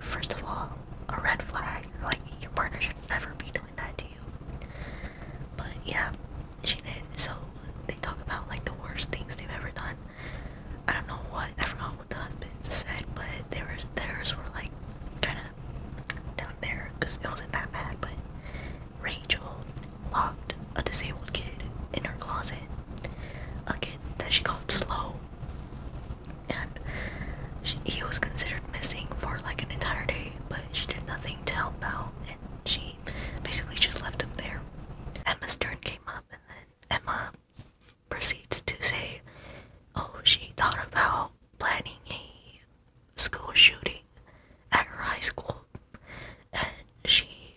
first of all, a red flag. Like, your partner should never be doing that to you. But yeah, she did. So they talk about like the worst things they've ever done. I don't know what, I forgot what the husbands said, but theirs were like kind of down there because it wasn't that bad. But Rachel locked a disabled kid in her closet, a kid that she called Slow, and he was considered missing for like an entire day, but she did nothing to help out, and she basically just left him there. Emma's turn came up, and then Emma proceeds to say, oh, she thought about planning a school shooting at her high school, and she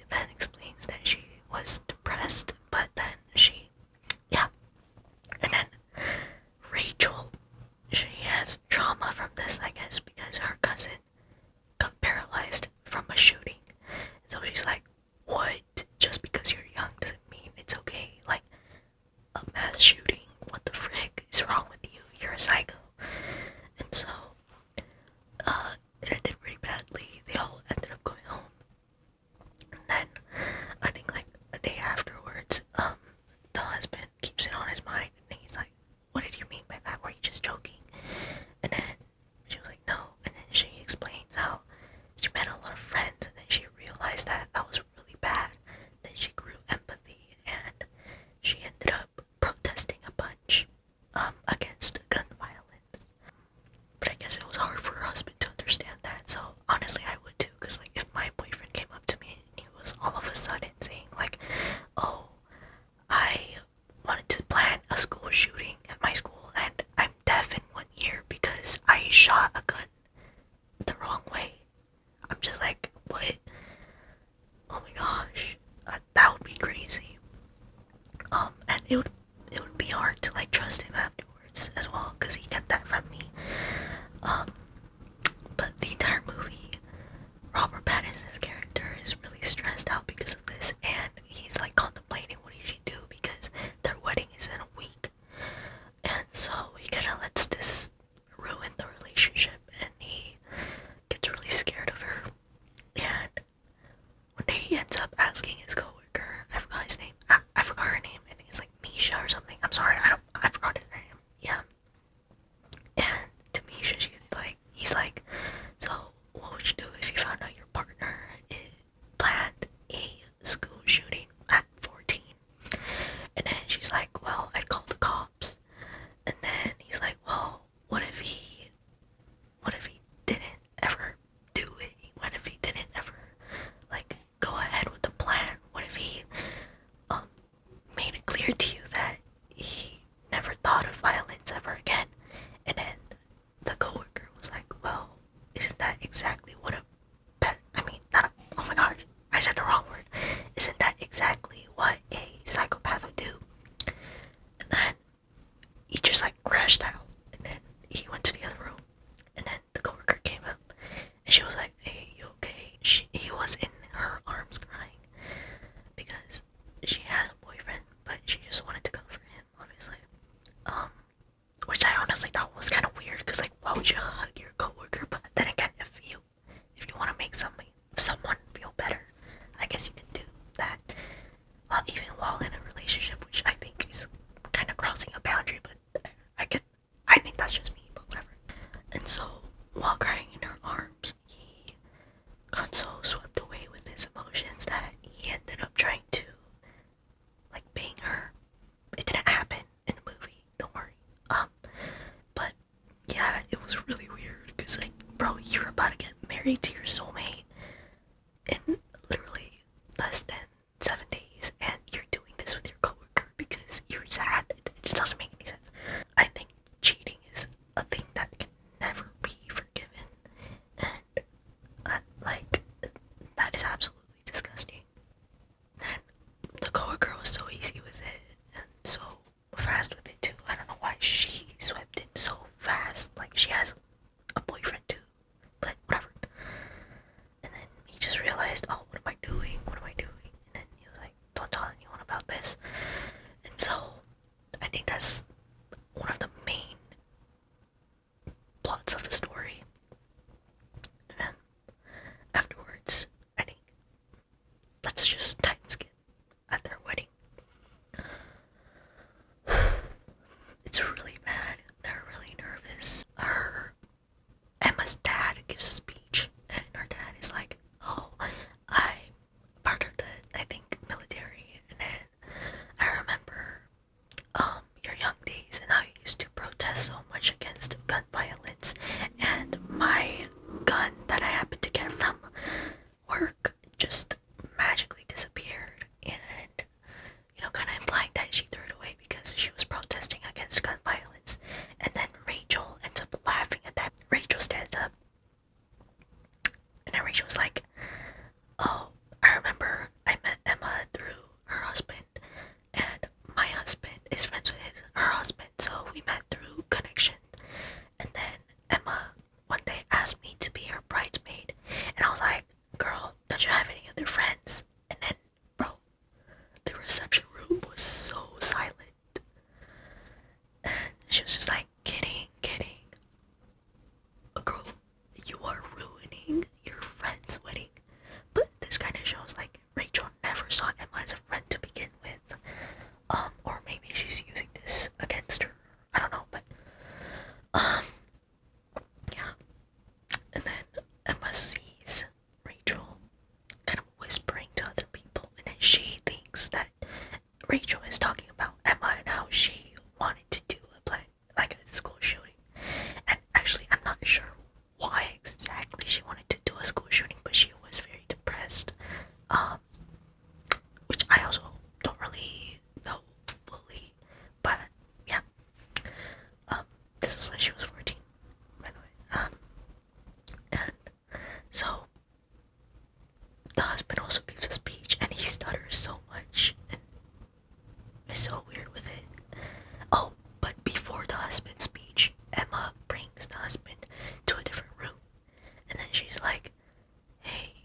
the husband also gives a speech, and he stutters so much, and it's so weird with it. Oh, but before the husband's speech, Emma brings the husband to a different room, and then she's like, "Hey,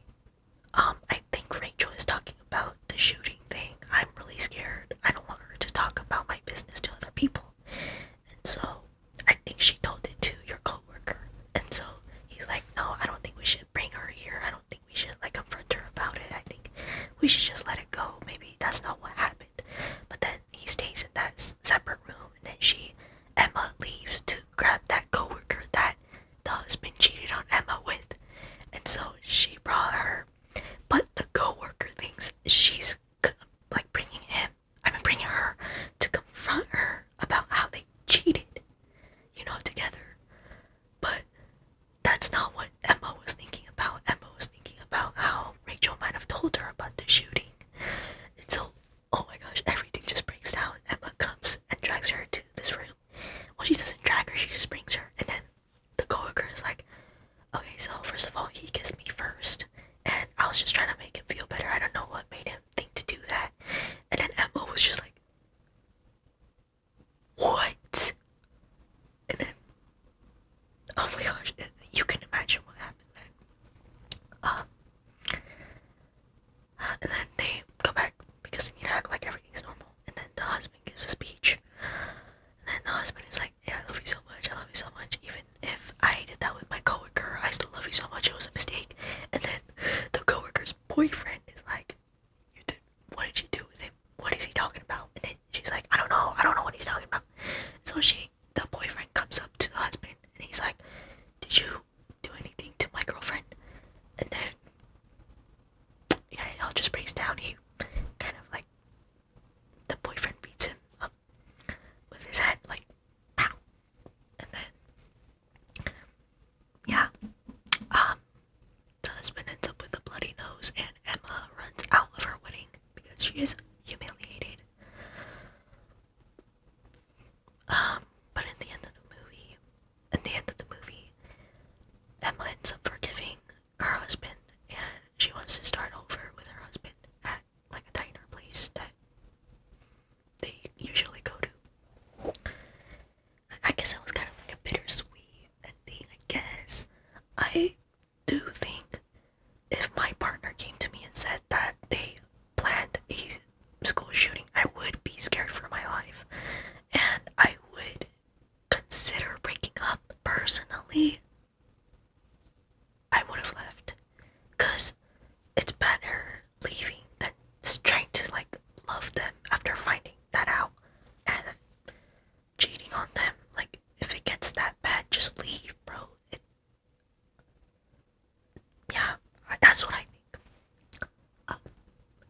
I think Rachel is talking about the shooting thing. I'm really scared. I don't want her to talk about my business to other people. And so I think she told it to your coworker." And so he's like, "No, I don't think we should bring her here. I don't think we should like confront her about it. I think we should just let it go. Maybe that's not what happened." But then he stays in that separate room, and then Emma leaves to grab that coworker that the husband cheated on Emma with. And so she brought her, but the coworker thinks she's like bringing her to confront her about how they cheated, together. But that's not what Emma was thinking about. Emma was thinking about how Rachel might have told her about the shooting. And so, oh my gosh, everything just breaks down. Emma comes and drags her to this room. Well, she doesn't drag her, she just brings her. And then the coworker is like, "Okay, so first of all, he kissed me first, and I was just trying to make him feel better. I don't know what made him think to do that." And then Emma was just like, "What?" And then, oh my gosh, you can imagine what happened then. And then they go back because they need to act like everything's normal. And then the husband gives a speech. And then the husband is like, "Yeah, I love you so much. I love you so much. Even if I did that with my coworker, I still love you so much. It was a mistake." And then the coworker's boyfriend is like, "What did you do with him? What is he talking about?" And then she's like, I don't know what he's talking about." So the boyfriend comes up to the husband, and he's like, "Did you do anything to my girlfriend?" And then, yeah, it all just breaks down. He kind of like, the boyfriend beats him up with his head, like, pow. And then, yeah, the husband ends up with a bloody nose, and Emma runs out of her wedding because she is humiliated. But at the end of the movie, Emma ends up forgiving her husband, and she wants to start over with her husband at like a diner place that they usually go to. I guess it was kind of like a bittersweet ending, I guess. I do think if my partner came to me and said that they planned a school shooting, I would be scared for my life. And I would consider breaking up. Personally, I would have left. Because it's better leaving than trying to like love them after finding that out and cheating on them. Like, if it gets that bad, just leave, bro. Yeah, that's what I think.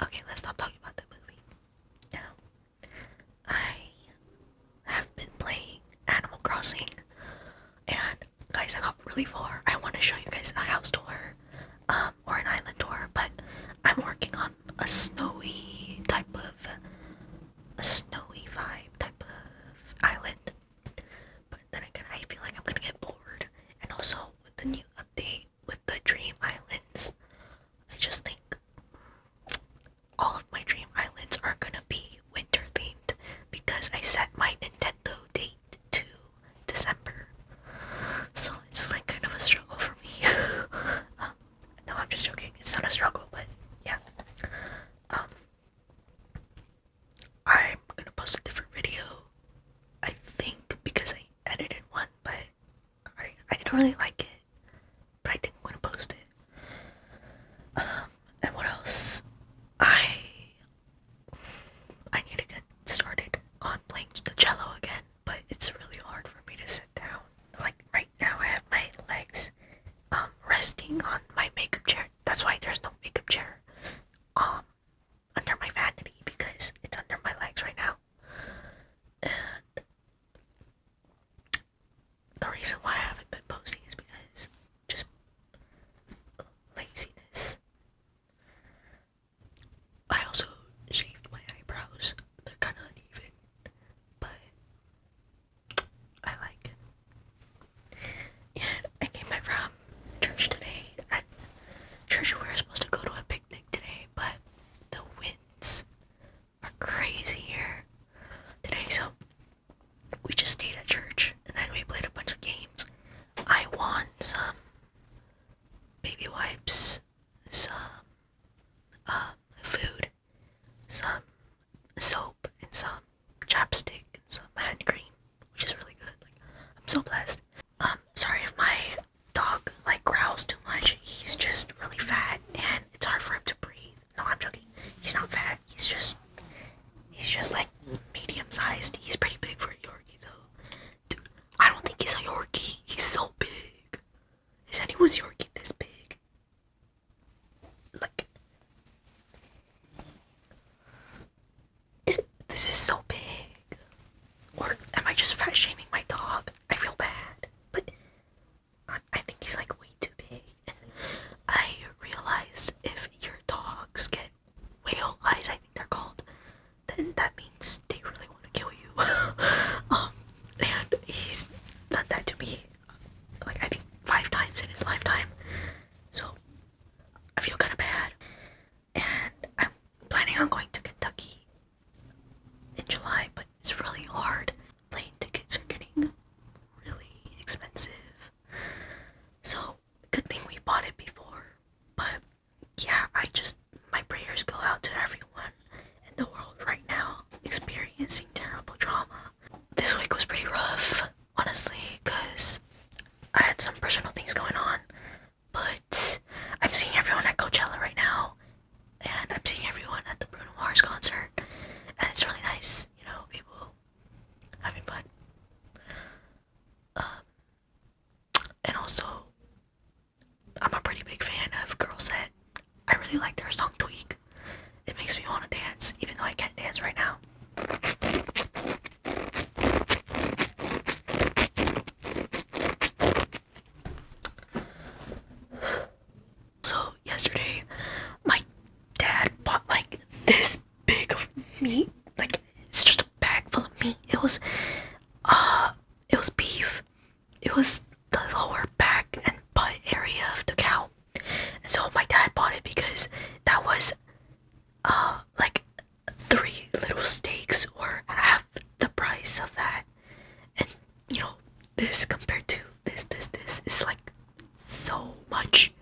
Okay, let's stop talking about the movie. Now, I have been playing Animal Crossing, and guys, I got really far. I want to show you guys a house tour, or an island tour, but I'm working on a snowy vibe type of island. But then again, I feel like I'm gonna get bored, and also with the new update with the Dream Islands, I just think all of my Dream Islands are gonna be winter themed because I set my Nintendo date to December. So it's like kind of a struggle for me. No, I'm just joking. It's not a struggle, but yeah. I'm gonna post a different video, I think, because I edited one, but I didn't really like it. But I think I'm gonna post it. And what else? I need to get started on playing the cello again, but it's really hard for me to sit down. Like right now, I have my legs resting on my makeup chair. That's why there's no makeup chair under my vanity, because it's under my legs right now. And the reason why I haven't been posting is because just laziness. I also shaved my eyebrows. They're kind of uneven, but I like it. And I came back from church today. At church, we were supposed to go to a picnic my prayers go out to everyone in the world right now experiencing terrible trauma. This week was pretty rough, honestly, because I had some personal things going on, but I'm seeing everyone at Coachella right now, and I'm seeing everyone at the Bruno Mars concert, and it's really nice, people having fun. And also, I'm a pretty big fan of Girl Set. I really like their song Tweak. It makes me want to dance, even though I can't dance right now. So, yesterday, my dad bought like this big of meat. Like, it's just a bag full of meat. It was beef. It was the lower back and butt area of the cow. And so my dad bought it because that was like 3 little steaks or half the price of that. And this compared to this is like so much,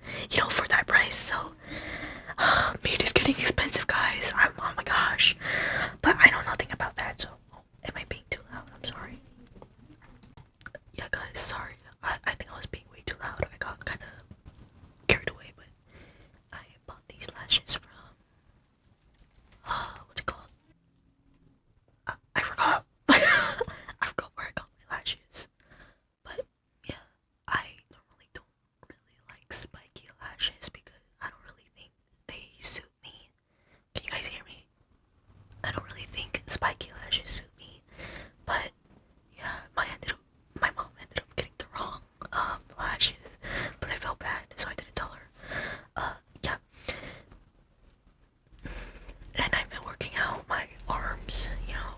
for that price. So meat is getting expensive, guys. Oh my gosh. But I know nothing about that, so am I being too loud? I'm sorry. Yeah, guys, sorry. I think I was being way too loud. I got kind of carried away, but I bought these lashes from what's it called? I forgot. I forgot where I got my lashes. But yeah, I normally don't really like spiky lashes because I don't really think they suit me. Can you guys hear me? I don't really think spiky lashes suit me. But yeah, my mom ended up getting the wrong lashes, but I felt bad, so I didn't tell her. Yeah. And I've been working out my arms,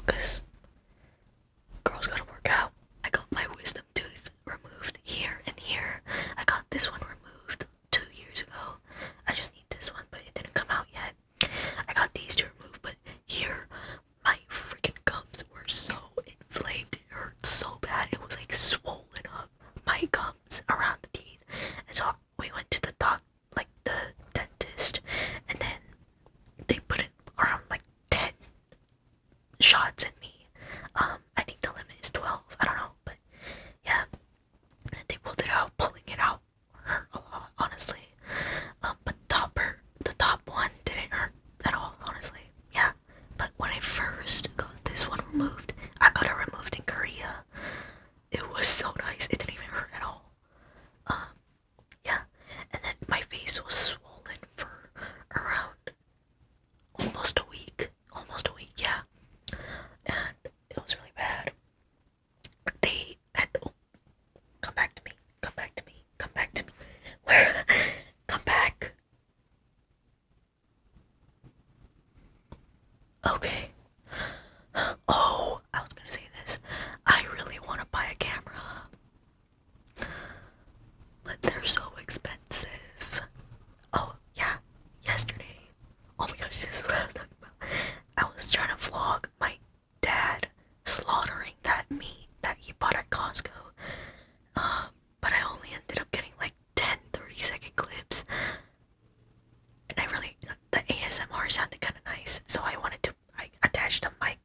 because girls gotta work out. I got my wisdom tooth removed here and here. I got this one removed 2 years ago. I just need this one, but it didn't come out yet. I got these two removed, but here, my freaking gums were so inflamed. It hurt so bad. It was like swollen up my gums around the teeth. And so we went to the dentist, and then they put it around like 10 shots in me. I think the limit is 12. I don't know, but yeah, they pulled it out. Pulling it out hurt a lot, honestly. But the top one didn't hurt at all, honestly. Yeah, but when I first got this one removed, I got it removed in Korea. It was so nice. It didn't even hurt at all. Yeah, and then my face was swollen for around almost a week. Yeah, and it was really bad. They had come back to me. Where? Come back. Okay. Oh, I was gonna say this. I really want to buy a camera, but they're so expensive. Oh, yeah. Yesterday. Oh my gosh, this is what I was talking about. I was trying to vlog my dad slaughtering that meat that he bought at Costco. But I only ended up getting like 10, 30-second clips. And the ASMR sounded kind of nice, so I attached a mic